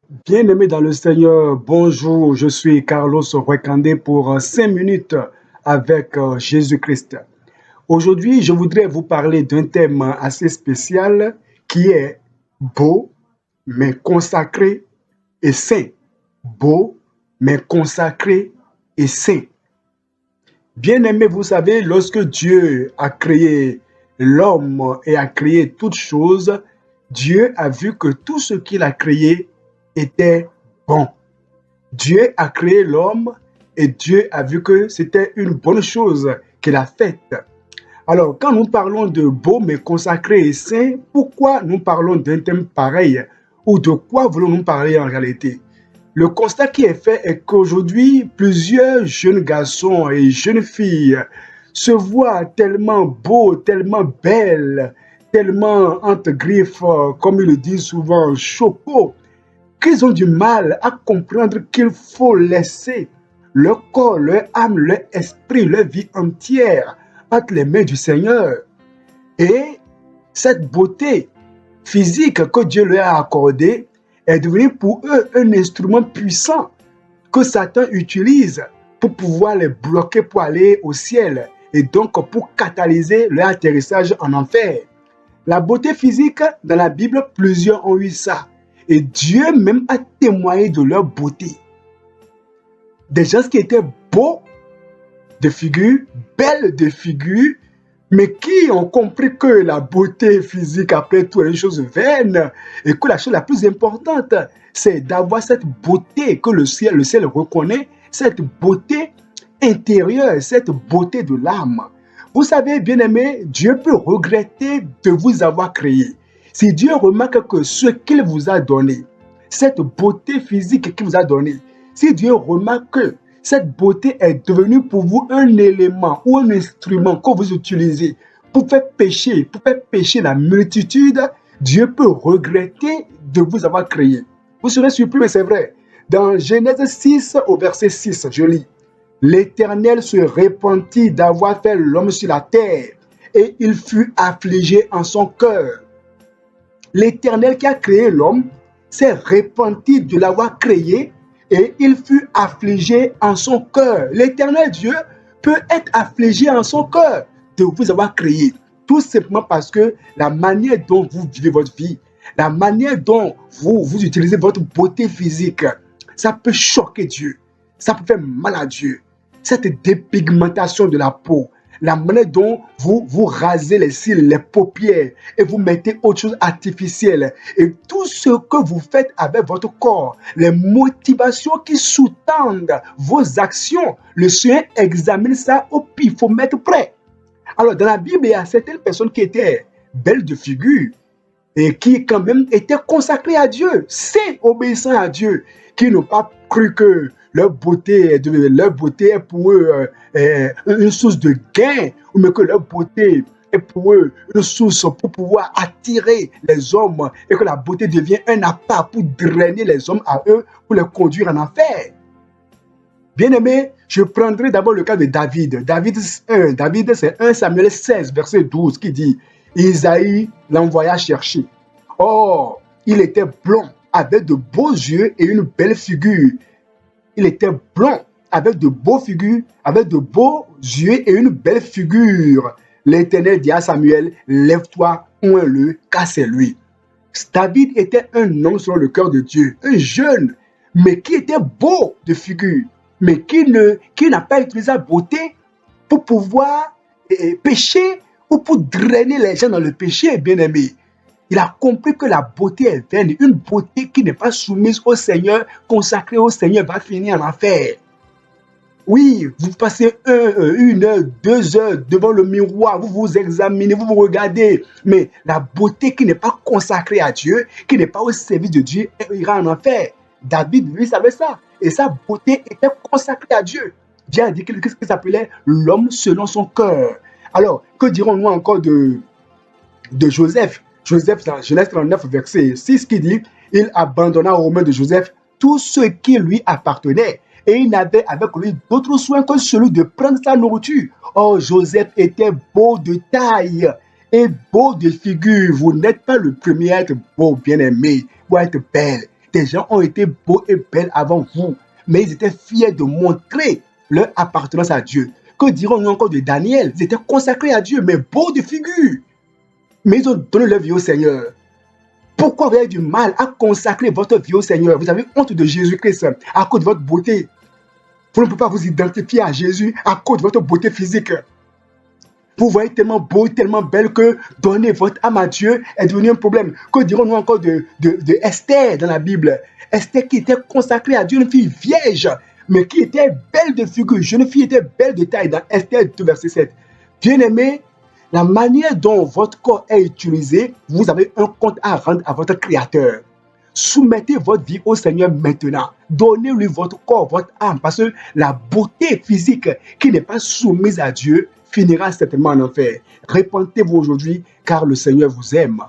Bien-aimé dans le Seigneur, bonjour, je suis Carlos Rekandé pour 5 minutes avec Jésus-Christ. Aujourd'hui, je voudrais vous parler d'un thème assez spécial qui est beau, mais consacré et saint. Beau, mais consacré et saint. Bien-aimé, vous savez, lorsque Dieu a créé l'homme et a créé toutes choses, Dieu a vu que tout ce qu'il a créé était bon. Dieu a créé l'homme et Dieu a vu que c'était une bonne chose qu'il a faite. Alors, quand nous parlons de beau mais consacré et saint, pourquoi nous parlons d'un thème pareil? Ou de quoi voulons-nous parler en réalité? Le constat qui est fait est qu'aujourd'hui, plusieurs jeunes garçons et jeunes filles se voient tellement beaux, tellement belles, tellement entre griffes, comme ils le disent souvent, choco, qu'ils ont du mal à comprendre qu'il faut laisser leur corps, leur âme, leur esprit, leur vie entière entre les mains du Seigneur. Et cette beauté physique que Dieu leur a accordée est devenue pour eux un instrument puissant que Satan utilise pour pouvoir les bloquer pour aller au ciel et donc pour catalyser leur atterrissage en enfer. La beauté physique, dans la Bible, plusieurs ont eu ça. Et Dieu même a témoigné de leur beauté. Des gens qui étaient beaux de figure, belles de figure, mais qui ont compris que la beauté physique, après tout, est une chose vaine, et que la chose la plus importante, c'est d'avoir cette beauté que le ciel reconnaît, cette beauté intérieure, cette beauté de l'âme. Vous savez, bien-aimé, Dieu peut regretter de vous avoir créé. Si Dieu remarque que ce qu'il vous a donné, cette beauté physique qu'il vous a donnée, si Dieu remarque que cette beauté est devenue pour vous un élément ou un instrument que vous utilisez pour faire pécher la multitude, Dieu peut regretter de vous avoir créé. Vous serez surpris, mais c'est vrai. Dans Genèse 6, au verset 6, je lis: L'Éternel se repentit d'avoir fait l'homme sur la terre, et il fut affligé en son cœur. L'Éternel qui a créé l'homme s'est repenti de l'avoir créé et il fut affligé en son cœur. L'Éternel Dieu peut être affligé en son cœur de vous avoir créé, tout simplement parce que la manière dont vous vivez votre vie, la manière dont vous utilisez votre beauté physique, ça peut choquer Dieu, ça peut faire mal à Dieu. Cette dépigmentation de la peau, la manière dont vous rasez les cils, les paupières, et vous mettez autre chose artificielle, et tout ce que vous faites avec votre corps, les motivations qui sous-tendent vos actions, le Seigneur examine ça au pif, il faut mettre prêt. Alors, dans la Bible, il y a certaines personnes qui étaient belles de figure, et qui quand même étaient consacrés à Dieu, saints, obéissants à Dieu, qui n'ont pas cru que leur beauté est pour eux une source de gain, ou mais que leur beauté est pour eux une source pour pouvoir attirer les hommes, et que la beauté devient un appât pour drainer les hommes à eux, pour les conduire en enfer. Bien-aimé, je prendrai d'abord le cas de David. David, c'est 1 Samuel 16, verset 12, qui dit: Isaïe l'envoya chercher. Or, il était blond, avec de beaux yeux et une belle figure. Il était blond, avec de beaux figures, avec de beaux yeux et une belle figure. L'Éternel dit à Samuel: Lève-toi, oins-le, car c'est lui. David était un homme selon le cœur de Dieu, un jeune, mais qui était beau de figure, mais qui n'a pas utilisé sa beauté pour pouvoir pécher ou pour drainer les gens dans le péché, bien-aimé. Il a compris que la beauté est vaine. Une beauté qui n'est pas soumise au Seigneur, consacrée au Seigneur, va finir en enfer. Oui, vous passez 1 heure, 2 heures devant le miroir, vous vous examinez, vous vous regardez, mais la beauté qui n'est pas consacrée à Dieu, qui n'est pas au service de Dieu, ira en enfer. David, lui, savait ça. Et sa beauté était consacrée à Dieu. Dieu a dit qu'il s'appelait l'homme selon son cœur. Alors, que dirons-nous encore de Joseph? Joseph, dans Genèse 39, verset 6, qui dit: Il abandonna aux mains de Joseph tout ce qui lui appartenait, et il n'avait avec lui d'autre soin que celui de prendre sa nourriture. Or, Joseph était beau de taille et beau de figure. Vous n'êtes pas le premier à être beau, bien-aimé, ou à être belle. des gens ont été beaux et belles avant vous, mais ils étaient fiers de montrer leur appartenance à Dieu. Que dirons-nous encore de Daniel? Ils étaient consacrés à Dieu, mais beaux de figure. Mais ils ont donné leur vie au Seigneur. Pourquoi vous avez du mal à consacrer votre vie au Seigneur? Vous avez honte de Jésus-Christ à cause de votre beauté. Vous ne pouvez pas vous identifier à Jésus à cause de votre beauté physique. Vous voyez tellement beau, tellement belle que donner votre âme à Dieu est devenu un problème. Que dirons-nous encore de Esther dans la Bible? Esther qui était consacrée à Dieu, une fille vierge, mais qui était belle de figure. Une jeune fille était belle de taille dans Esther 2, verset 7. Bien-aimé, la manière dont votre corps est utilisé, vous avez un compte à rendre à votre Créateur. Soumettez votre vie au Seigneur maintenant. Donnez-lui votre corps, votre âme, parce que la beauté physique qui n'est pas soumise à Dieu finira certainement en enfer. Répentez-vous aujourd'hui, car le Seigneur vous aime.